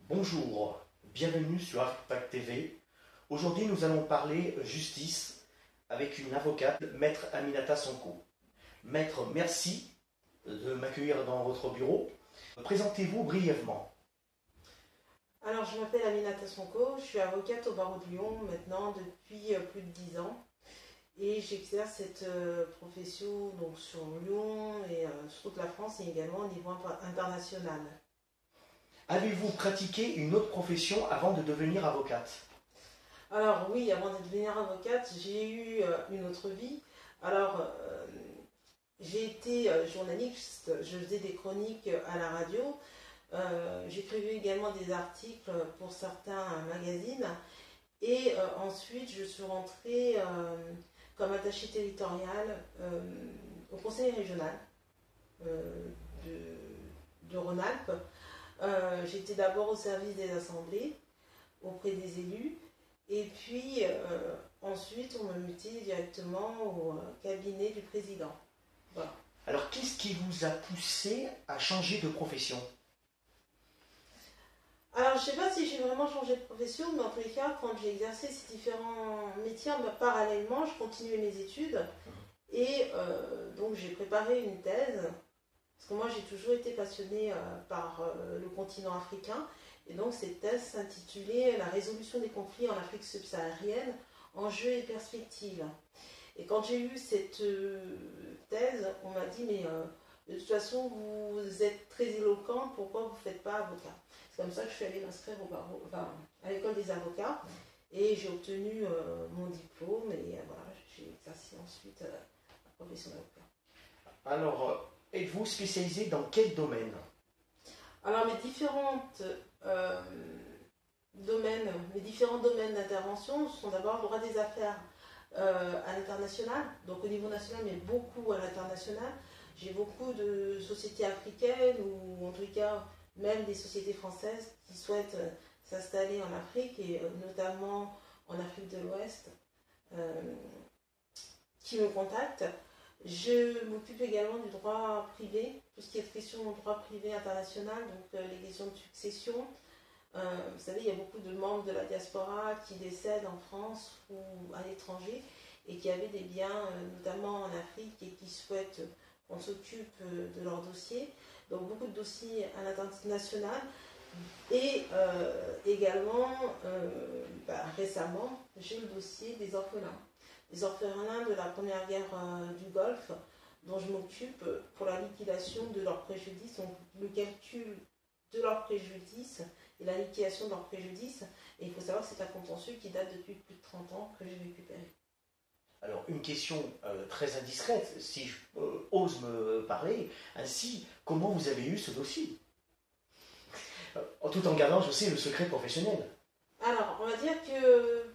Bonjour, bienvenue sur Impact TV. Aujourd'hui, nous allons parler justice avec une avocate, Maître Aminata Sonko. Maître, merci de m'accueillir dans votre bureau. Présentez-vous brièvement. Alors, je m'appelle Aminata Sonko, je suis avocate au barreau de Lyon maintenant depuis plus de 10 ans. Et j'exerce cette profession donc, sur Lyon et sur toute la France et également au niveau international. Avez-vous pratiqué une autre profession avant de devenir avocate? Alors oui, avant de devenir avocate, j'ai eu une autre vie. Alors, j'ai été journaliste, je faisais des chroniques à la radio. J'écrivais également des articles pour certains magazines. Et ensuite, je suis rentrée comme attachée territoriale au conseil régional de Rhône-Alpes. J'étais d'abord au service des assemblées, auprès des élus, et puis ensuite on m'a muté directement au cabinet du président. Voilà. Alors, qu'est-ce qui vous a poussé à changer de profession? Alors, je ne sais pas si j'ai vraiment changé de profession, mais en tous les cas, quand j'ai exercé ces différents métiers, parallèlement, je continuais mes études, et donc j'ai préparé une thèse. Parce que moi, j'ai toujours été passionnée par le continent africain. Et donc, cette thèse s'intitulait « La résolution des conflits en Afrique subsaharienne, enjeux et perspectives ». Et quand j'ai eu cette thèse, on m'a dit « Mais de toute façon, vous êtes très éloquent, pourquoi vous ne faites pas avocat ?» C'est comme ça que je suis allée m'inscrire à l'école des avocats. Et j'ai obtenu mon diplôme. Et voilà, j'ai exercé ensuite la profession d'avocat. Alors, êtes-vous spécialisé dans quel domaine? Alors, mes différents domaines d'intervention sont d'abord le droit des affaires à l'international, donc au niveau national, mais beaucoup à l'international. J'ai beaucoup de sociétés africaines ou en tout cas même des sociétés françaises qui souhaitent s'installer en Afrique et notamment en Afrique de l'Ouest qui me contactent. Je m'occupe également du droit privé, tout ce qui est question de droit privé international, donc les questions de succession. Vous savez, il y a beaucoup de membres de la diaspora qui décèdent en France ou à l'étranger et qui avaient des biens, notamment en Afrique, et qui souhaitent qu'on s'occupe de leurs dossiers. Donc beaucoup de dossiers à l'international. Et également, récemment, j'ai le dossier des orphelins. Les orphelins de la première guerre du Golfe, dont je m'occupe pour la liquidation de leurs préjudices, donc le calcul de leurs préjudices et la liquidation de leurs préjudices. Et il faut savoir que c'est un contentieux qui date depuis plus de 30 ans que j'ai récupéré. Alors, une question très indiscrète, si je ose me parler, ainsi, comment vous avez eu ce dossier? Tout en gardant, je sais, le secret professionnel. Alors, on va dire que...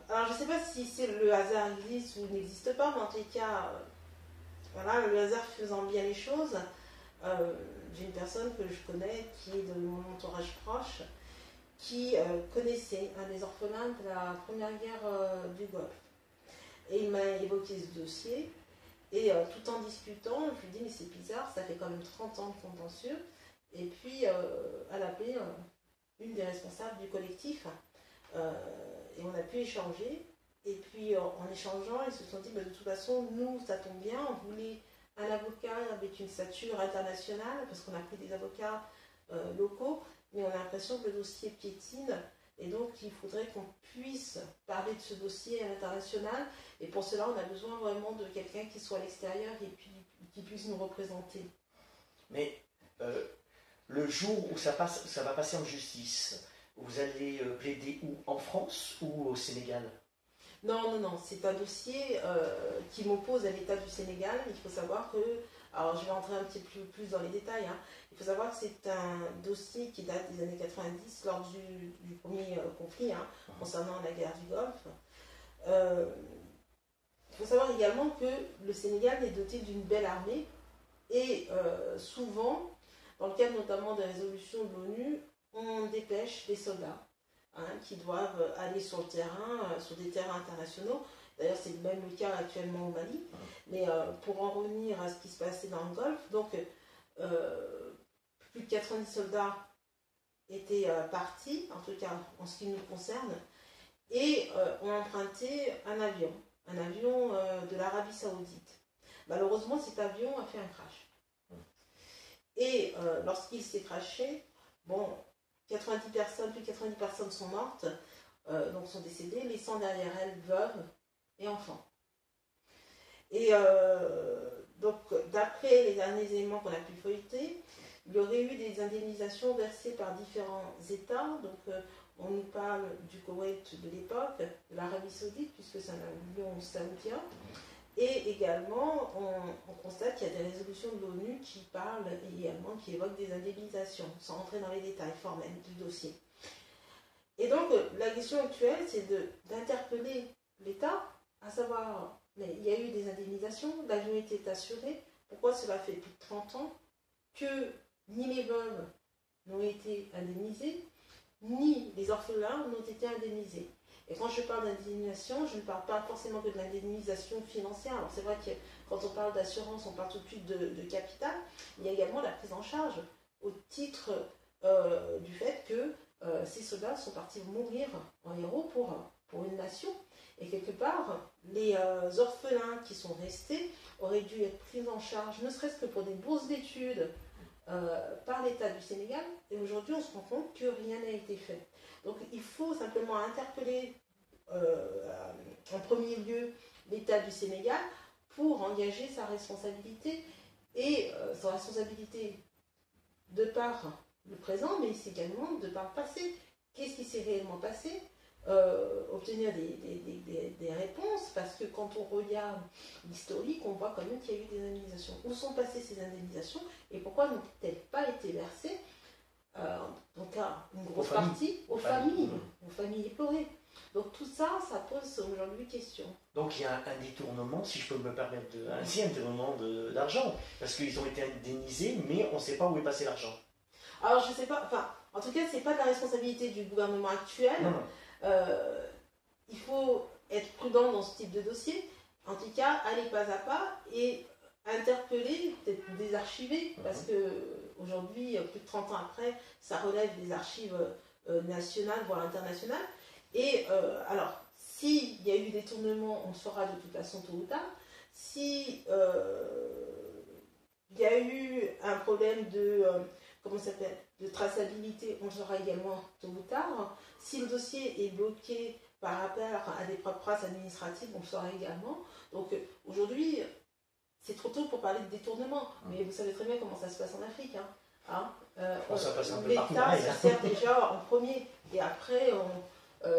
Alors, je ne sais pas si c'est le hasard existe ou n'existe pas, mais en tout cas, voilà, le hasard faisant bien les choses, j'ai une personne que je connais qui est de mon entourage proche, qui connaissait un des orphelins de la première guerre du Golfe. Et il m'a évoqué ce dossier, et tout en discutant, je lui ai dit, mais c'est bizarre, ça fait quand même 30 ans de contentieux. Et puis, elle a appelé une des responsables du collectif, et on a pu échanger. Et puis, en échangeant, ils se sont dit, de toute façon, nous, ça tombe bien, on voulait un avocat avec une stature internationale, parce qu'on a pris des avocats locaux, mais on a l'impression que le dossier piétine, et donc il faudrait qu'on puisse parler de ce dossier à l'international, et pour cela, on a besoin vraiment de quelqu'un qui soit à l'extérieur et puis qui puisse nous représenter. Mais le jour où ça va passer en justice, vous allez plaider où? En France ou au Sénégal? Non, c'est un dossier qui m'oppose à l'État du Sénégal. Il faut savoir que, alors je vais entrer un petit peu plus dans les détails, hein. Il faut savoir que c'est un dossier qui date des années 90, lors du premier conflit, hein, concernant la guerre du Golfe. Il faut savoir également que le Sénégal est doté d'une belle armée et souvent, dans le cadre notamment des résolutions de l'ONU, on dépêche des soldats qui doivent aller sur le terrain, sur des terrains internationaux. D'ailleurs, c'est même le cas actuellement au Mali. Mais pour en revenir à ce qui se passait dans le Golfe, donc plus de 90 soldats étaient partis, en tout cas en ce qui nous concerne, et ont emprunté un avion de l'Arabie Saoudite. Malheureusement, cet avion a fait un crash. Et lorsqu'il s'est crashé, bon, 90 personnes, plus de 90 personnes sont mortes, donc sont décédées, laissant derrière elles veuves et enfants. Et donc, d'après les derniers éléments qu'on a pu feuilleter, il y aurait eu des indemnisations versées par différents États. Donc, on nous parle du Koweït de l'époque, de l'Arabie Saoudite, puisque c'est un avion saoudien. Et également, on constate qu'il y a des résolutions de l'ONU qui parlent également, qui évoquent des indemnisations, sans rentrer dans les détails formels du dossier. Et donc, la question actuelle, c'est d'interpeller l'État, à savoir, mais il y a eu des indemnisations, l'avion était assuré, pourquoi cela fait plus de 30 ans que ni les veuves n'ont été indemnisées, ni les orphelins n'ont été indemnisés. Et quand je parle d'indemnisation, je ne parle pas forcément que de l'indemnisation financière. Alors c'est vrai que quand on parle d'assurance, on parle tout de suite de capital. Il y a également la prise en charge au titre du fait que ces soldats sont partis mourir en héros pour une nation. Et quelque part, les orphelins qui sont restés auraient dû être pris en charge, ne serait-ce que pour des bourses d'études par l'État du Sénégal. Et aujourd'hui, on se rend compte que rien n'a été fait. Donc il faut simplement interpeller en premier lieu l'État du Sénégal pour engager sa responsabilité et sa responsabilité de par le présent, mais également de par le passé. Qu'est-ce qui s'est réellement passé? Obtenir des réponses, parce que quand on regarde l'historique, on voit quand même qu'il y a eu des indemnisations. Où sont passées ces indemnisations et pourquoi n'ont-elles pas été versées donc là, une grosse partie aux familles éplorées. Donc tout ça, ça pose aujourd'hui question. Donc il y a un détournement, si je peux me permettre, un détournement d'argent, parce qu'ils ont été indemnisés, mais on ne sait pas où est passé l'argent. Alors je ne sais pas, enfin, en tout cas, ce n'est pas de la responsabilité du gouvernement actuel. Il faut être prudent dans ce type de dossier. En tout cas, aller pas à pas et interpeller, peut-être désarchiver, parce que aujourd'hui, plus de 30 ans après, ça relève des archives nationales, voire internationales. Et alors, s'il y a eu des tournements, on le saura de toute façon tôt ou tard. Si il y a eu un problème de, de traçabilité, on le saura également tôt ou tard. Si le dossier est bloqué par rapport à des paperasses administratives, on le saura également. Donc aujourd'hui, c'est trop tôt pour parler de détournement, mais vous savez très bien comment ça se passe en Afrique. L'État se sert déjà en premier, et après,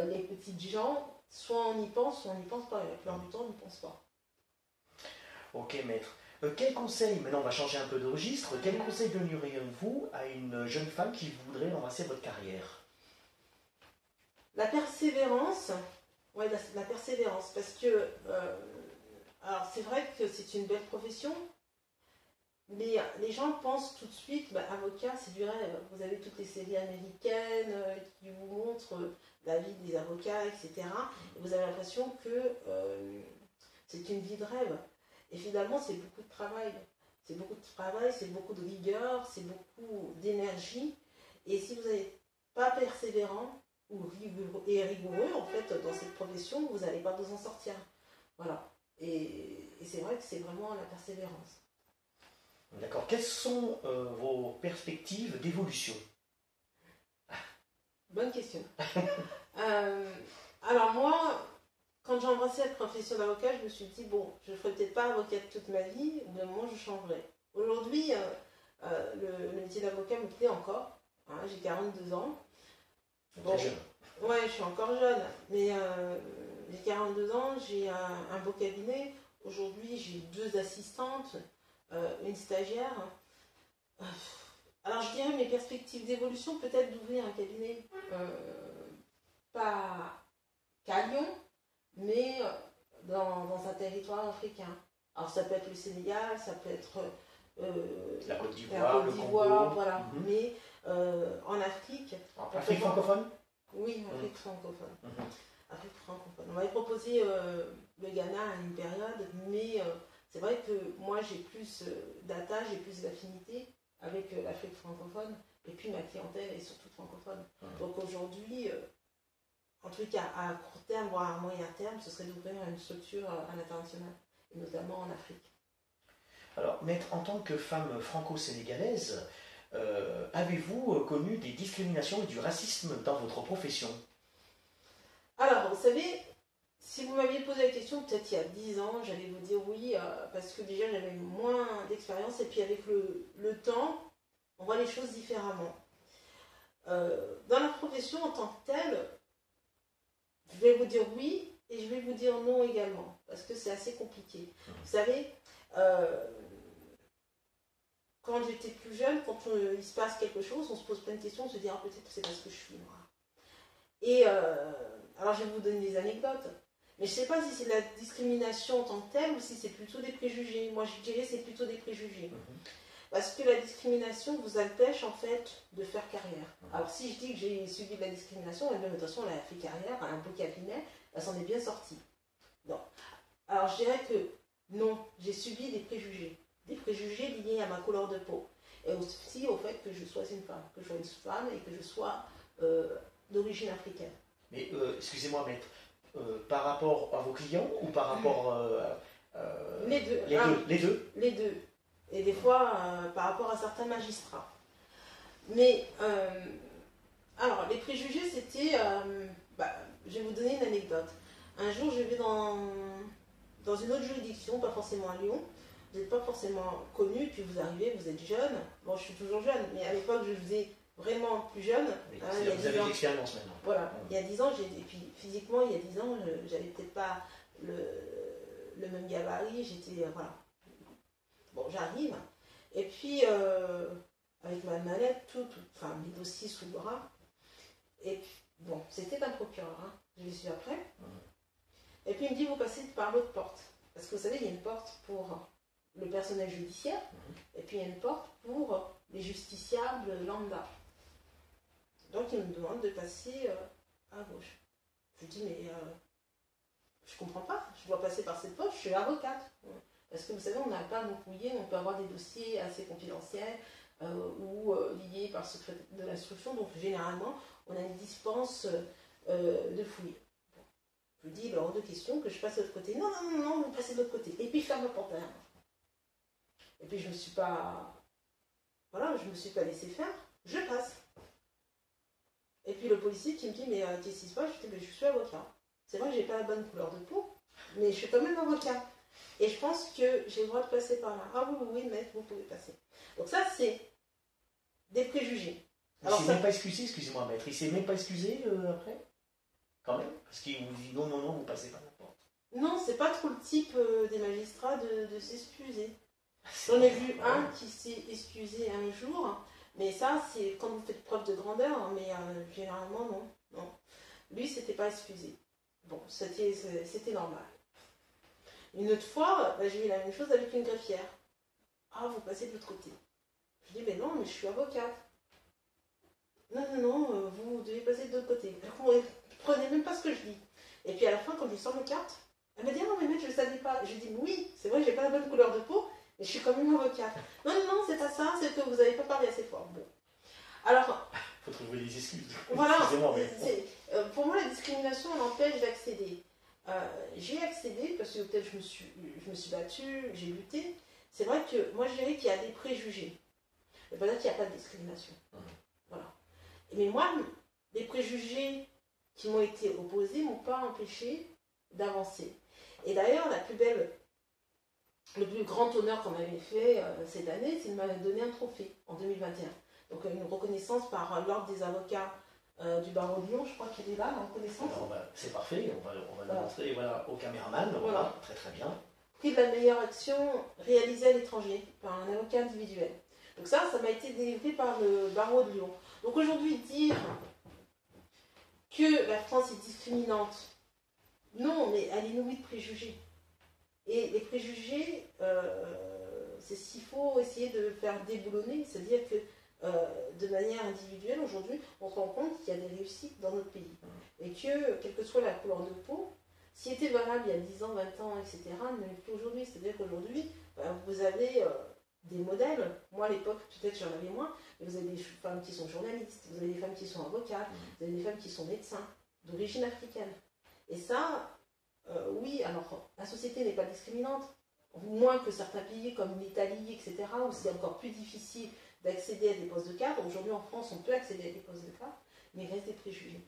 les petites gens, soit on y pense, soit on n'y pense pas. Et la plupart du temps, on n'y pense pas. Ok, maître. Quel conseil, maintenant on va changer un peu de registre, quel conseil donneriez-vous à une jeune femme qui voudrait embrasser votre carrière? La persévérance, ouais, la persévérance, parce que alors c'est vrai que c'est une belle profession, mais les gens pensent tout de suite, avocat c'est du rêve. Vous avez toutes les séries américaines qui vous montrent la vie des avocats, etc. Et vous avez l'impression que c'est une vie de rêve. Et finalement c'est beaucoup de travail. C'est beaucoup de travail, c'est beaucoup de rigueur, c'est beaucoup d'énergie. Et si vous n'êtes pas persévérant ou rigoureux en fait dans cette profession, vous n'allez pas vous en sortir. Voilà. Et c'est vrai que c'est vraiment la persévérance. D'accord. Quelles sont vos perspectives d'évolution? Bonne question. Alors moi, quand j'ai embrassé la profession d'avocat, je me suis dit, bon, je ne ferai peut-être pas avocate toute ma vie, au bout d'un moment je changerai. Aujourd'hui, le métier d'avocat me plaît encore. J'ai 42 ans. Bon, très jeune. Ouais, je suis encore jeune, mais j'ai 42 ans, j'ai un beau cabinet. Aujourd'hui, j'ai 2 assistantes, une stagiaire. Alors, je dirais mes perspectives d'évolution, peut-être d'ouvrir un cabinet, pas qu'à Lyon, mais dans un territoire africain. Alors, ça peut être le Sénégal, ça peut être la Côte d'Ivoire, le Congo. Voilà. Mais en Afrique. Afrique francophone? Oui, Afrique francophone. Afrique francophone. On m'avait proposé le Ghana à une période, mais c'est vrai que moi j'ai plus d'attache, j'ai plus d'affinité avec l'Afrique francophone Et puis ma clientèle est surtout francophone. Donc aujourd'hui, en tout cas à court terme, voire à moyen terme, ce serait d'ouvrir une structure à l'international, et notamment en Afrique. Alors, maître, en tant que femme franco-sénégalaise, avez-vous connu des discriminations et du racisme dans votre profession? Alors, vous savez, si vous m'aviez posé la question peut-être il y a 10 ans, j'allais vous dire oui, parce que déjà j'avais moins d'expérience, et puis avec le temps, on voit les choses différemment. Dans la profession en tant que telle, je vais vous dire oui, et je vais vous dire non également, parce que c'est assez compliqué. Vous savez, quand j'étais plus jeune, quand il se passe quelque chose, on se pose plein de questions, on se dit ah, peut-être que c'est parce que je suis noire. Et alors je vais vous donner des anecdotes, mais je ne sais pas si c'est la discrimination en tant que telle ou si c'est plutôt des préjugés. Moi je dirais c'est plutôt des préjugés. Parce que la discrimination vous empêche en fait de faire carrière. Alors si je dis que j'ai subi de la discrimination, elle, de toute façon elle a fait carrière, elle a un beau cabinet, elle s'en est bien sortie. Non. Alors je dirais que non, j'ai subi des préjugés. Des préjugés liés à ma couleur de peau. Et aussi au fait que je sois une femme. Que je sois une femme et que je sois d'origine africaine. Mais excusez-moi, maître, par rapport à vos clients ou par rapport les deux. Les deux. Les deux. Et des fois par rapport à certains magistrats. Mais alors les préjugés c'était je vais vous donner une anecdote. Un jour je vais dans une autre juridiction, pas forcément à Lyon. Vous n'êtes pas forcément connu, puis vous arrivez, vous êtes jeune. Bon, je suis toujours jeune, mais à l'époque, je faisais vraiment plus jeune. Oui, il y a 10 ans. Vous avez de l'expérience maintenant. Voilà, il y a 10 ans, et puis physiquement, il y a 10 ans, j'avais peut-être pas le même gabarit, j'étais, voilà. Bon, j'arrive, et puis, avec ma mallette, enfin, mes dossiers sous le bras, et puis, bon, c'était un procureur, hein. Je l'ai su après. Et puis, il me dit, vous passez par l'autre porte. Parce que vous savez, il y a une porte pour le personnel judiciaire, et puis il y a une porte pour les justiciables lambda. Donc il me demande de passer à gauche. Je lui dis, mais je comprends pas, je dois passer par cette porte, je suis avocate. Parce que vous savez, on n'a pas à nous fouiller, on peut avoir des dossiers assez confidentiels ou liés par le secret de l'instruction, donc généralement, on a une dispense de fouille. Je lui dis, il est hors de question que je passe de l'autre côté. Non, non, non, non, vous passez de l'autre côté. Et puis il ferme la porte derrière moi. Et puis je me suis pas... Voilà, je me suis pas laissé faire. Je passe. Et puis le policier qui me dit, mais qu'est-ce qui se passe? Je dis, mais je suis avocat. C'est vrai que j'ai pas la bonne couleur de peau, mais je suis quand même avocat. Et je pense que j'ai le droit de passer par là. Ah oui, oui, maître, vous pouvez passer. Donc ça, c'est des préjugés. Il ne s'est même pas excusé, excusez-moi, maître. Il s'est même pas excusé après? Quand même? Parce qu'il vous dit, non, non, non, vous passez par la porte. Non, c'est pas trop le type des magistrats de s'excuser. J'en ai vu un qui s'est excusé un jour, mais ça, c'est quand vous faites preuve de grandeur, mais généralement, non. Non. Lui, s'était pas excusé. Bon, c'était normal. Une autre fois, j'ai eu la même chose avec une greffière. Ah, vous passez de l'autre côté. Je dis, mais non, mais je suis avocate. Non, non, non, vous devez passer de l'autre côté. Vous ne prenez même pas ce que je dis. Et puis à la fin, quand je lui sors mes cartes, elle m'a dit, non, mais maître, je ne savais pas. Je lui dis, oui, c'est vrai, j'ai pas la bonne couleur de peau, mais je suis quand même avocate. Non, non, non, c'est pas ça, c'est que vous n'avez pas parlé assez fort. Bon. Alors. Il faut trouver des excuses. Voilà. Mais... pour moi, la discrimination, elle empêche d'accéder. J'ai accédé parce que peut-être je me suis battue, j'ai lutté. C'est vrai que moi, je dirais qu'il y a des préjugés. Ça veut pas dire qu'il n'y a pas de discrimination. Voilà. Mais moi, les préjugés qui m'ont été opposés ne m'ont pas empêché d'avancer. Et d'ailleurs, le plus grand honneur qu'on m'avait fait cette année, c'est de me donner un trophée en 2021. Donc une reconnaissance par l'ordre des avocats du barreau de Lyon, je crois qu'il est là, la reconnaissance. C'est parfait, on va le montrer au caméraman. Voilà. Très très bien. Prix de la meilleure action réalisée à l'étranger par un avocat individuel. Donc ça m'a été délivré par le barreau de Lyon. Donc aujourd'hui, dire que la France est discriminante, non, mais elle est nourrie de préjugés. Et les préjugés, c'est ce qu'il faut essayer de faire déboulonner, c'est-à-dire que de manière individuelle, aujourd'hui, on se rend compte qu'il y a des réussites dans notre pays. Et que, quelle que soit la couleur de peau, ce qui était valable il y a 10 ans, 20 ans, etc., ne l'est plus aujourd'hui. C'est-à-dire qu'aujourd'hui, vous avez des modèles. Moi, à l'époque, peut-être j'en avais moins, mais vous avez des femmes qui sont journalistes, vous avez des femmes qui sont avocates, vous avez des femmes qui sont médecins, d'origine africaine. Et ça, oui, alors la société n'est pas discriminante, moins que certains pays comme l'Italie, etc., où c'est encore plus difficile d'accéder à des postes de cadre. Aujourd'hui, en France, on peut accéder à des postes de cadre, mais il reste des préjugés.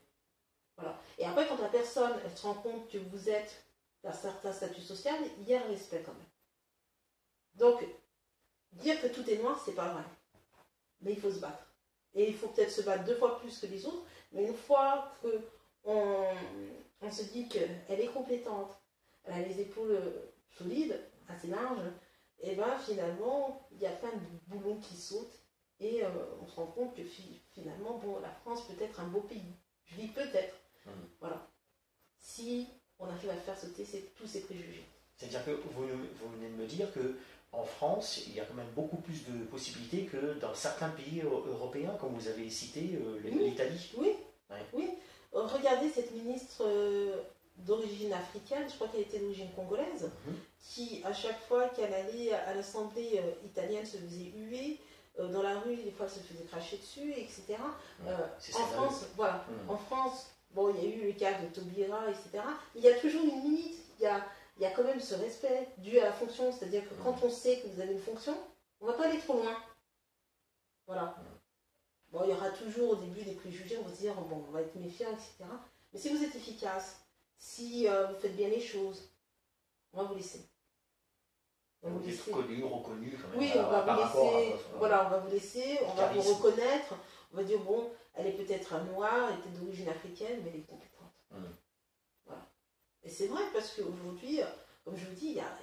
Voilà. Et après, quand la personne elle se rend compte que vous êtes d'un certain statut social, il y a un respect quand même. Donc, dire que tout est noir, c'est pas vrai. Mais il faut se battre. Et il faut peut-être se battre 2 fois plus que les autres, mais une fois qu'on se dit qu'elle est compétente, elle a les épaules solides, assez larges, et bien finalement, il y a plein de boulons qui sautent, et on se rend compte que finalement, bon, la France peut être un beau pays. Je dis peut-être. Voilà. Si on arrive à faire sauter tous ces préjugés. C'est-à-dire que vous venez de me dire que en France, il y a quand même beaucoup plus de possibilités que dans certains pays européens, comme vous avez cité l'Italie. Oui, ouais. Oui. Regardez cette ministre d'origine africaine, je crois qu'elle était d'origine congolaise, qui, à chaque fois qu'elle allait à l'Assemblée italienne, se faisait huer. Dans la rue, des fois, elle se faisait cracher dessus, etc. En France, voilà. En France, bon, il y a eu le cas de Taubira, etc. Il y a toujours une limite. Il y a quand même ce respect dû à la fonction. C'est-à-dire que quand on sait que vous avez une fonction, on ne va pas aller trop loin. Voilà. Bon, il y aura toujours au début des préjugés, on va se dire, bon, on va être méfiant, etc. Mais si vous êtes efficace, si vous faites bien les choses, on va vous laisser. Vous êtes connu, reconnu quand même. Oui, on va vous laisser, voilà, on va vous laisser, on va vous reconnaître, on va dire, bon, elle est peut-être un noir, elle était d'origine africaine, mais elle est compétente. Voilà. Et c'est vrai, parce qu'aujourd'hui, comme je vous dis, il y a...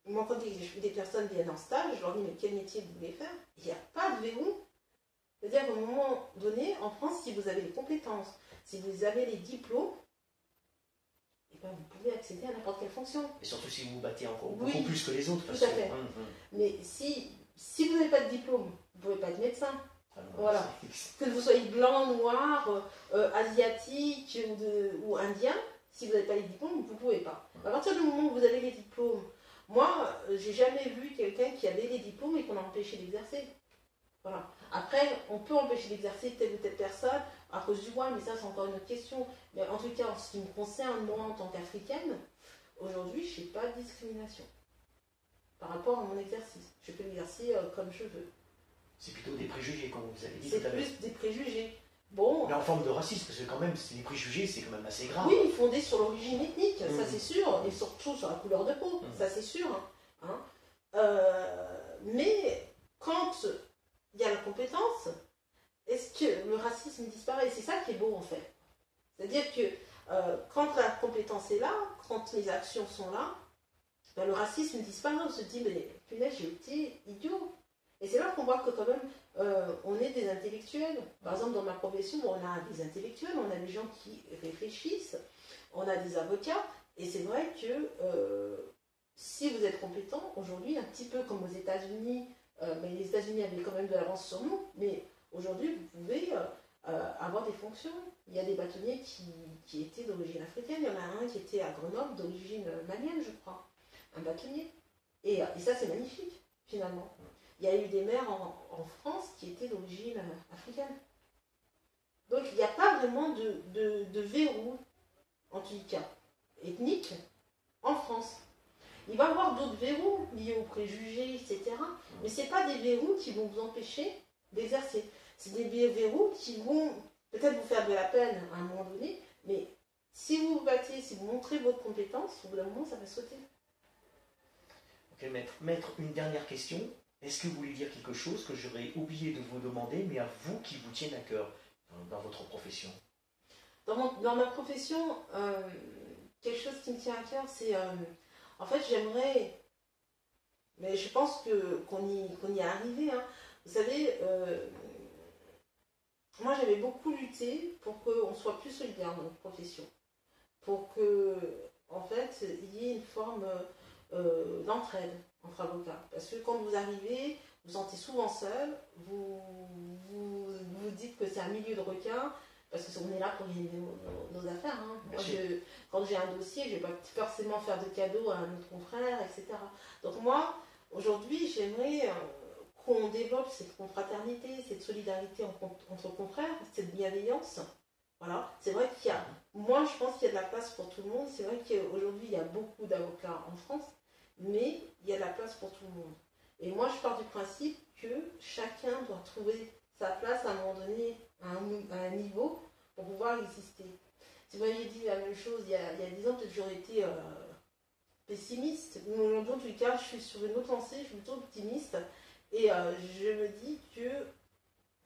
Moi, quand des personnes viennent en stage, je leur dis, mais quel métier vous voulez faire? Il n'y a pas de verrou. C'est-à-dire qu'à un moment donné, en France, si vous avez les compétences, si vous avez les diplômes, eh ben, vous pouvez accéder à n'importe quelle fonction. Et surtout si vous vous battez encore beaucoup plus que les autres. Tout à fait. Mais si vous n'avez pas de diplôme, vous ne pouvez pas être médecin. Voilà. Que vous soyez blanc, noir, asiatique ou indien, si vous n'avez pas les diplômes, vous ne pouvez pas. À partir du moment où vous avez les diplômes, moi, j'ai jamais vu quelqu'un qui avait les diplômes et qu'on a empêché d'exercer. Voilà. Après, on peut empêcher d'exercer telle ou telle personne à cause du voile, mais ça, c'est encore une autre question. Mais en tout cas, en ce qui me concerne, moi, en tant qu'Africaine, aujourd'hui, je n'ai pas de discrimination par rapport à mon exercice. Je peux l'exercer comme je veux. C'est plutôt des préjugés, comme vous avez dit. C'est plus des préjugés. Bon. Mais en forme de racisme, parce que quand même, les préjugés, c'est quand même assez grave. Oui, fondés sur l'origine ethnique, ça c'est sûr, et surtout sur la couleur de peau, ça c'est sûr. Hein. Mais quand il y a la compétence, est-ce que le racisme disparaît? C'est ça qui est beau en fait. C'est-à-dire que quand la compétence est là, quand les actions sont là, ben, le racisme disparaît. On se dit, mais punaise, j'ai été idiot. Et c'est là qu'on voit que quand même, on est des intellectuels. Par exemple, dans ma profession, on a des intellectuels, on a des gens qui réfléchissent, on a des avocats. Et c'est vrai que si vous êtes compétent, aujourd'hui, un petit peu comme aux États-Unis, mais les États-Unis avaient quand même de l'avance sur nous, mais aujourd'hui, vous pouvez avoir des fonctions. Il y a des bâtonniers qui étaient d'origine africaine, il y en a un qui était à Grenoble d'origine malienne, je crois, un bâtonnier. Et ça, c'est magnifique, finalement. Il y a eu des maires en France qui étaient d'origine africaine. Donc il n'y a pas vraiment de verrou, en tout cas, ethnique, en France. Il va y avoir d'autres verrous liés aux préjugés, etc. Mais ce n'est pas des verrous qui vont vous empêcher d'exercer. C'est des verrous qui vont peut-être vous faire de la peine à un moment donné, mais si vous vous battez, si vous montrez votre compétence, au bout d'un moment, ça va sauter. Ok, maître, une dernière question. Est-ce que vous voulez dire quelque chose que j'aurais oublié de vous demander, mais à vous qui vous tienne à cœur dans votre profession? Dans ma profession, quelque chose qui me tient à cœur, c'est... en fait, j'aimerais... Mais je pense qu'on y est arrivé. Hein. Vous savez, moi j'avais beaucoup lutté pour qu'on soit plus solidaire dans notre profession. Pour que, en fait, il y ait une forme d'entraide entre avocats. Parce que quand vous arrivez, vous vous sentez souvent seul, vous dites que c'est un milieu de requins, parce qu'on est là pour gagner nos affaires. Hein. Moi, quand j'ai un dossier, je ne vais pas forcément faire de cadeaux à un autre confrère, etc. Donc moi, Aujourd'hui, j'aimerais qu'on développe cette confraternité, cette solidarité entre confrères, cette bienveillance. Voilà, c'est vrai qu'il y a, moi je pense qu'il y a de la place pour tout le monde. C'est vrai qu'aujourd'hui il y a beaucoup d'avocats en France, mais il y a de la place pour tout le monde. Et moi je pars du principe que chacun doit trouver sa place à un moment donné, à un niveau, pour pouvoir exister. Si vous m'aviez dit la même chose il y a 10 ans, peut-être j'aurais été pessimiste. Mais aujourd'hui, en tout cas, je suis sur une autre lancée, je suis plutôt optimiste. Et je me dis que,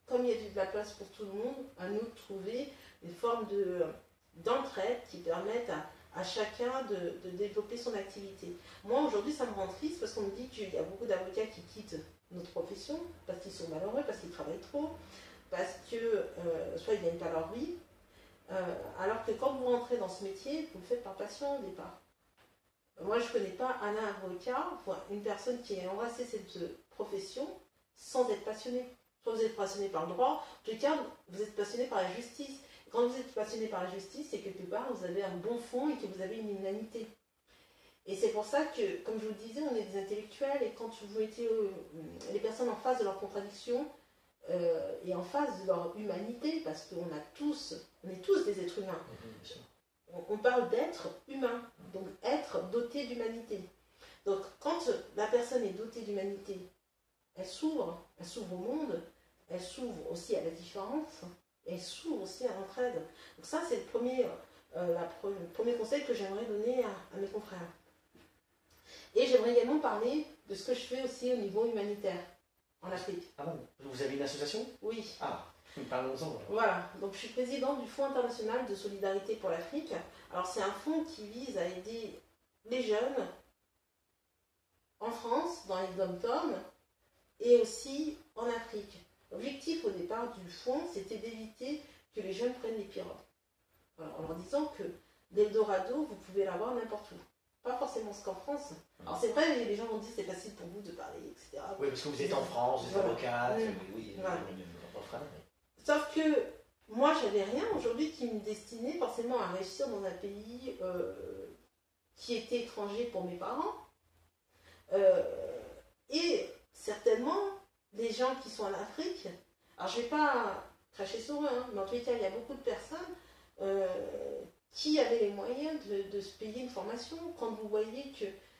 comme il y a de la place pour tout le monde, à nous de trouver une forme d'entraide qui permette à chacun de développer son activité. Moi, aujourd'hui, ça me rend triste parce qu'on me dit qu'il y a beaucoup d'avocats qui quittent notre profession parce qu'ils sont malheureux, parce qu'ils travaillent trop, parce que soit ils ne gagnent pas leur vie. Alors que quand vous rentrez dans ce métier, vous le faites par passion au départ. Moi, je ne connais pas un avocat, une personne qui a embrassé cette profession sans être passionné. Soit vous êtes passionné par le droit, en tout cas, vous êtes passionné par la justice. Quand vous êtes passionné par la justice, c'est quelque part, vous avez un bon fond et que vous avez une humanité. Et c'est pour ça que, comme je vous le disais, on est des intellectuels et quand vous mettez les personnes en face de leurs contradictions et en face de leur humanité, parce qu'on est tous des êtres humains. On parle d'être humain, donc être doté d'humanité. Donc quand la personne est dotée d'humanité, elle s'ouvre au monde, elle s'ouvre aussi à la différence, elle s'ouvre aussi à l'entraide. Donc ça, c'est le premier conseil que j'aimerais donner à mes confrères. Et j'aimerais également parler de ce que je fais aussi au niveau humanitaire en Afrique. Ah bon? Vous avez une association? Oui. Ah, parlons-en. Voilà, donc je suis présidente du Fonds international de solidarité pour l'Afrique. Alors c'est un fonds qui vise à aider les jeunes en France, dans les dom-toms, et aussi en Afrique. L'objectif au départ du fonds, c'était d'éviter que les jeunes prennent les pirogues. Voilà, en leur disant que l'Eldorado, vous pouvez l'avoir n'importe où. Pas forcément ce qu'en France. Alors c'est vrai, les gens vont dire c'est facile pour vous de parler, etc. Oui, parce que vous êtes en France, vous êtes avocate, oui, voilà. votre frère. Sauf que moi, j'avais rien aujourd'hui qui me destinait forcément à réussir dans un pays qui était étranger pour mes parents. Et certainement, les gens qui sont en Afrique, alors je ne vais pas cracher sur eux, mais en tous les cas, il y a beaucoup de personnes qui avaient les moyens de se payer une formation. Quand vous voyez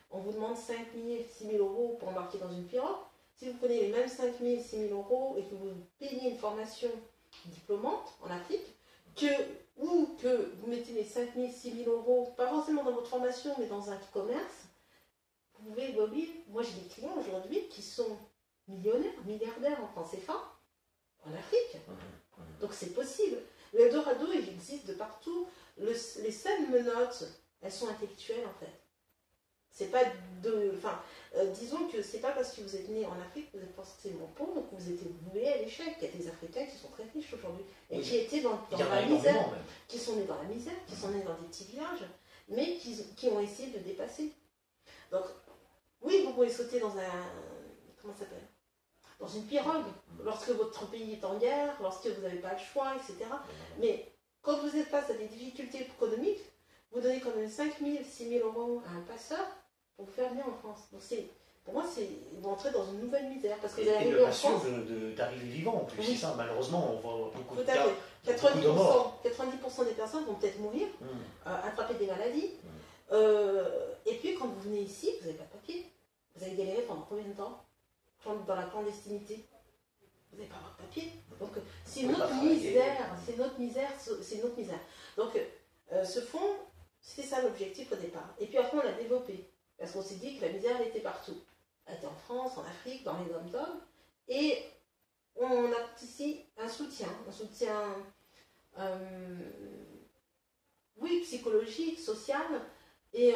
qu'on vous demande 5 000, 6 000 euros pour embarquer dans une pirogue, si vous prenez les mêmes 5 000, 6 000 euros et que vous payez une formation diplômante en Afrique, ou que vous mettez les 5 000, 6 000 euros, pas forcément dans votre formation, mais dans un commerce, vous pouvez évoluer. Moi, j'ai des clients aujourd'hui qui sont millionnaires, milliardaires en francs CFA, en Afrique. Donc c'est possible. Le Eldorado, il existe de partout. Les seules menottes, elles sont intellectuelles en fait. C'est pas disons que c'est pas parce que vous êtes né en Afrique que vous êtes forcément pauvre, donc vous êtes voué à l'échec. Il y a des Africains qui sont très riches aujourd'hui et qui étaient dans la misère, qui sont nés dans la misère, qui sont nés dans des petits villages, mais qui ont essayé de dépasser. Donc, oui, vous pouvez sauter dans comment ça s'appelle? Dans une pirogue, lorsque votre pays est en guerre, lorsque vous n'avez pas le choix, etc. Mais quand vous êtes face à des difficultés économiques, vous donnez quand même 5 000, 6 000 euros à un passeur pour vous faire venir en France. Donc pour moi, vous entrez dans une nouvelle misère. Parce que vous allez le patient d'arriver vivant en plus, oui. C'est ça, malheureusement, on voit beaucoup de cas, 90% des personnes vont peut-être mourir, attraper des maladies. Et puis quand vous venez ici, vous n'avez pas de papier. Vous allez galérer pendant combien de temps dans la clandestinité? Vous n'allez pas avoir de papier. Donc c'est notre misère, c'est notre misère. Donc ce fonds, c'était ça l'objectif au départ. Et puis après, on l'a développé. Parce qu'on s'est dit que la misère, elle était partout. Elle était en France, en Afrique, dans les dom-toms. Et on a ici un soutien psychologique, social, et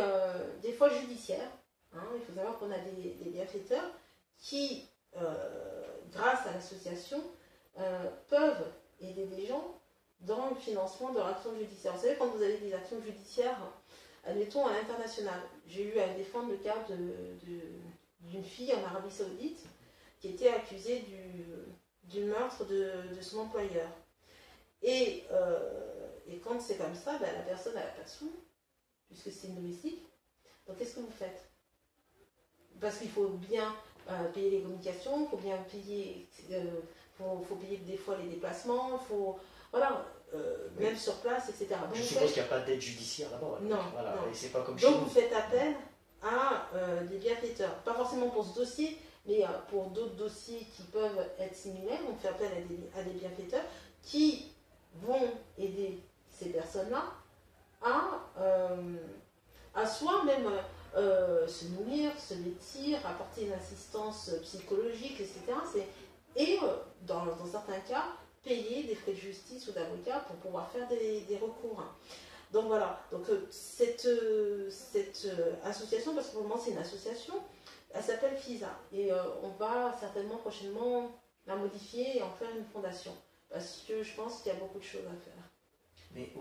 des fois judiciaire. Il faut savoir qu'on a des bienfaiteurs qui, grâce à l'association, peuvent aider des gens dans le financement de leur action judiciaire. Vous savez, quand vous avez des actions judiciaires, admettons à l'international, j'ai eu à défendre le cas d'une fille en Arabie Saoudite qui était accusée du meurtre de son employeur. Et quand c'est comme ça, la personne n'a pas de sous, puisque c'est une domestique. Donc qu'est-ce que vous faites? parce qu'il faut bien payer les communications, il faut bien payer, faut payer des fois les déplacements, voilà, Oui. même sur place, etc. Donc, Je suppose qu'il n'y a pas d'aide judiciaire là-bas. Non, voilà. non. Et c'est pas comme donc chez nous. vous faites appel à des bienfaiteurs, pas forcément pour ce dossier, mais pour d'autres dossiers qui peuvent être similaires. On fait appel à des bienfaiteurs qui vont aider ces personnes-là à soi même se nourrir, se vêtir, apporter une assistance psychologique, etc. Et dans certains cas, payer des frais de justice ou d'avocat pour pouvoir faire des recours. Donc voilà, donc cette association, parce que pour le moment c'est une association, elle s'appelle FISA. Et on va certainement prochainement la modifier et en faire une fondation. Parce que je pense qu'il y a beaucoup de choses à faire. Mais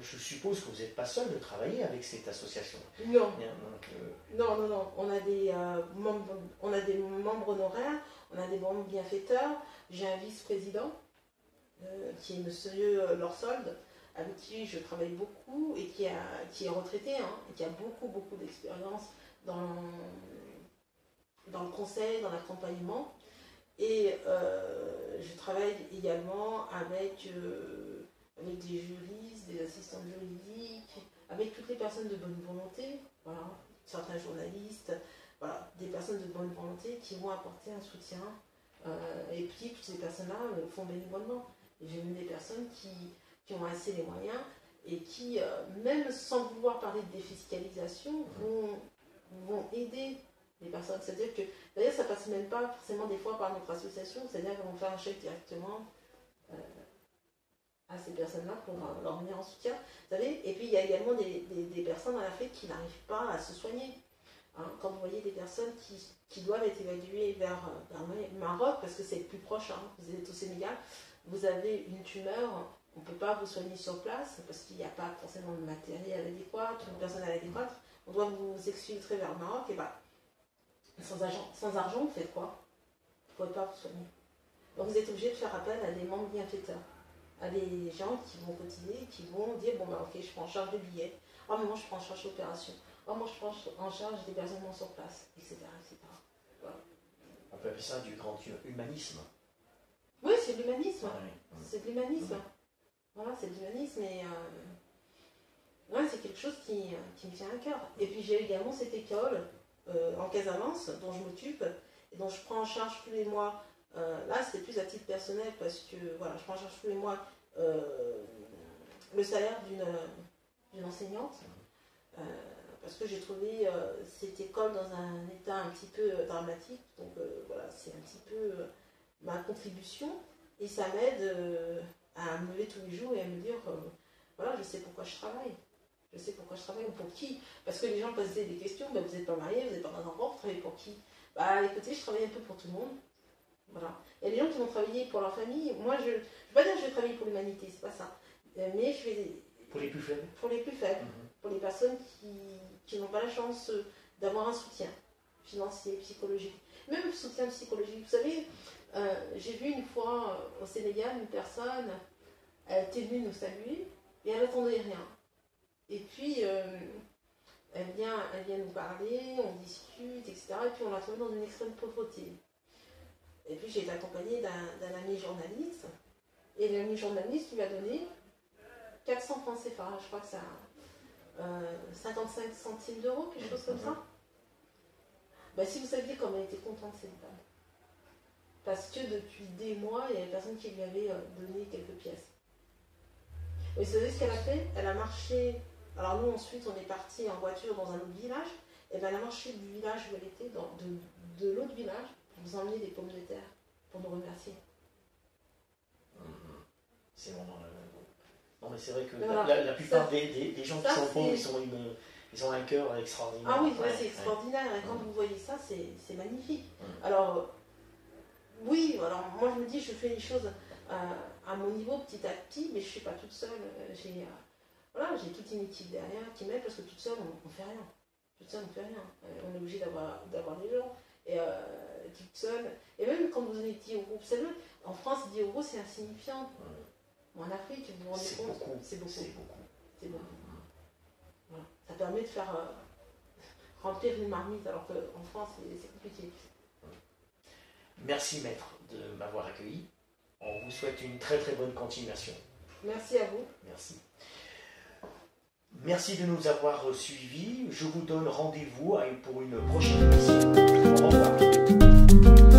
je suppose que vous n'êtes pas seul de travailler avec cette association. Non. Donc, non. On a des membres honoraires, on a des membres bienfaiteurs. J'ai un vice-président qui est Monsieur Lorsolde, avec qui je travaille beaucoup et qui est retraité, et qui a beaucoup d'expérience dans le conseil, dans l'accompagnement. Et je travaille également avec des juristes, des assistantes juridiques, avec toutes les personnes de bonne volonté, voilà, certains journalistes, voilà, des personnes de bonne volonté qui vont apporter un soutien. Et puis toutes ces personnes-là le font bénévolement. Et j'ai même des personnes qui ont assez les moyens et qui, même sans vouloir parler de défiscalisation, vont aider les personnes. C'est-à-dire que, d'ailleurs, ça passe même pas forcément des fois par notre association, c'est-à-dire qu'on fait un chèque directement à ces personnes-là pour leur venir en soutien. Vous savez. Et puis il y a également des personnes en Afrique qui n'arrivent pas à se soigner. Quand vous voyez des personnes qui doivent être évacuées vers le Maroc, parce que c'est le plus proche, vous êtes au Sénégal, vous avez une tumeur, on ne peut pas vous soigner sur place parce qu'il n'y a pas forcément de matériel adéquat, de personnel adéquat, on doit vous exfiltrer vers le Maroc, et sans argent, vous faites quoi? Vous ne pouvez pas vous soigner. Donc vous êtes obligé de faire appel à des membres bienfaiteurs, à des gens qui vont cotiser, qui vont dire, bon ok, je prends en charge le billet, moi je prends en charge l'opération, moi je prends en charge l'hébergement sur place, etc. Voilà. On peut appeler ça du grand humanisme. Oui, c'est de l'humanisme. Oui. C'est de l'humanisme. Voilà, c'est de l'humanisme et c'est quelque chose qui me tient à cœur. Et puis j'ai également cette école en Casamance dont je m'occupe et dont je prends en charge tous les mois. Là, c'était plus à titre personnel parce que voilà, je prends en charge tous les mois le salaire d'une enseignante. Parce que j'ai trouvé cette école dans un état un petit peu dramatique. Donc voilà, c'est un petit peu ma contribution. Et ça m'aide à me lever tous les jours et à me dire, voilà, je sais pourquoi je travaille. Je sais pourquoi je travaille ou pour qui. Parce que les gens peuvent se poser des questions, vous n'êtes pas marié, vous n'êtes pas dans un enfant, vous travaillez pour qui? Écoutez, je travaille un peu pour tout le monde. Voilà. Il y a des gens qui vont travailler pour leur famille. Moi, je ne vais pas dire que je vais travailler pour l'humanité, c'est pas ça. Mais je vais... Pour les plus faibles. Pour les plus faibles. Pour les personnes qui n'ont pas la chance d'avoir un soutien financier, psychologique. Même soutien psychologique. Vous savez, j'ai vu une fois au Sénégal une personne, elle était venue nous saluer et elle n'attendait rien. Et puis, elle vient nous parler, on discute, etc. Et puis on l'a trouvée dans une extrême pauvreté. Et puis j'ai été accompagnée d'un ami journaliste. Et l'ami journaliste lui a donné 400 francs CFA. Je crois que c'est 55 centimes d'euros, quelque chose comme ça. Si vous saviez comme elle était contente, cette dame. Parce que depuis des mois, il y avait personne qui lui avait donné quelques pièces. Et vous savez ce qu'elle a fait? Elle a marché. Alors nous, ensuite, on est parti en voiture dans un autre village. Et bien, elle a marché du village où elle était, de l'autre village, pour nous emmener des pommes de terre, pour nous remercier. C'est vraiment... Non, mais c'est vrai que voilà. la plupart des gens qui sont pauvres, ils ont un cœur extraordinaire. Ah oui, c'est extraordinaire. Et quand vous voyez ça, c'est magnifique. Alors, oui, alors moi je me dis, je fais les choses à mon niveau petit à petit, mais je ne suis pas toute seule. J'ai toute une équipe derrière qui m'aide parce que toute seule, on ne fait rien. Toute seule, on ne fait rien. On est obligé d'avoir des gens. Et toute seule. Et même quand vous donnez 10 euros, vous savez, en France, 10 euros, c'est insignifiant. En Afrique, vous vous rendez compte, c'est beaucoup. C'est beaucoup. Voilà. Ça permet de faire remplir une marmite, alors qu'en France, c'est compliqué. Merci maître de m'avoir accueilli. On vous souhaite une très très bonne continuation. Merci à vous. Merci. Merci de nous avoir suivis. Je vous donne rendez-vous pour une prochaine émission. Au revoir.